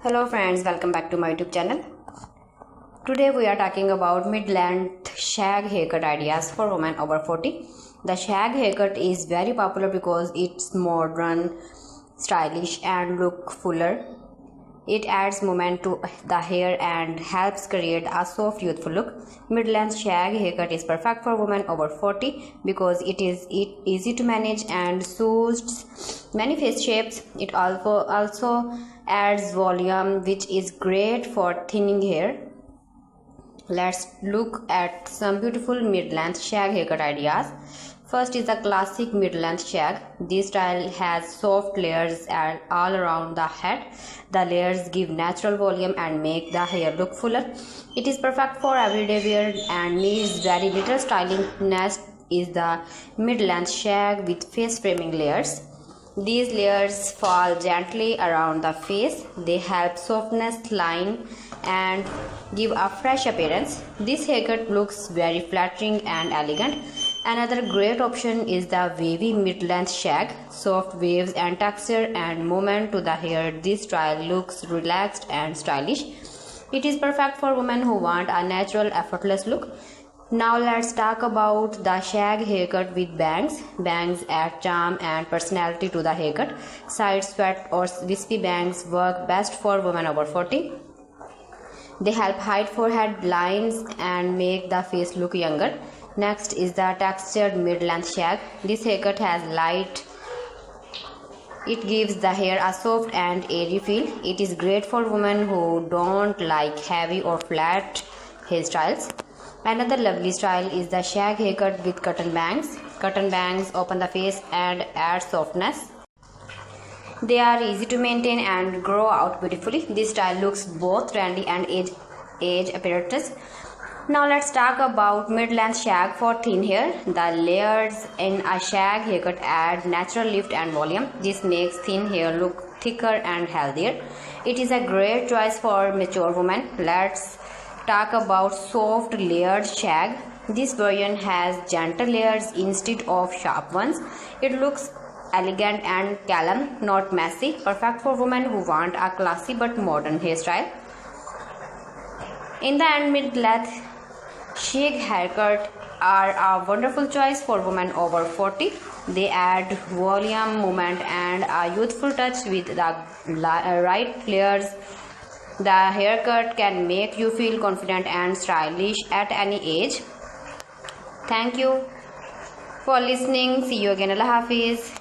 Hello friends, welcome back to my YouTube channel. Today we are talking about mid-length shag haircut ideas for women over 40. The shag haircut is very popular because it's modern, stylish and look fuller. It adds movement to the hair and helps create a soft, youthful look. Mid-length shag haircut is perfect for women over 40 because it is easy to manage and suits many face shapes. It also adds volume, which is great for thinning hair. Let's look at some beautiful mid-length shag haircut ideas. First is the classic mid-length shag. This style has soft layers all around the head. The layers give natural volume and make the hair look fuller. It is perfect for everyday wear and needs very little styling. Next is the mid-length shag with face framing layers. These layers fall gently around the face. They help softness line and give a fresh appearance. This haircut looks very flattering and elegant. Another great option is the wavy mid-length shag. Soft waves and texture and movement to the hair. This style looks relaxed and stylish. It is perfect for women who want a natural, effortless look. Now let's talk about the shag haircut with bangs. Bangs add charm and personality to the haircut. Side swept or wispy bangs work best for women over 40. They help hide forehead lines and make the face look younger. Next is the textured mid-length shag. This haircut has light. It gives the hair a soft and airy feel. It is great for women who don't like heavy or flat hairstyles. Another lovely style is the shag haircut with cotton bangs. Cotton bangs open the face and add softness. They are easy to maintain and grow out beautifully. This style looks both trendy and age appropriate. Now let's talk about mid-length shag for thin hair. The layers in a shag haircut add natural lift and volume. This makes thin hair look thicker and healthier. It is a great choice for mature women. Let's talk about soft layered shag. This version has gentle layers instead of sharp ones. It looks elegant and calm, not messy. Perfect for women who want a classy but modern hairstyle. In the end, mid-length shag haircut are a wonderful choice for women over 40. They add volume, movement and a youthful touch with the right layers. The haircut can make you feel confident and stylish at any age. Thank you for listening. See you again. Allah Hafiz.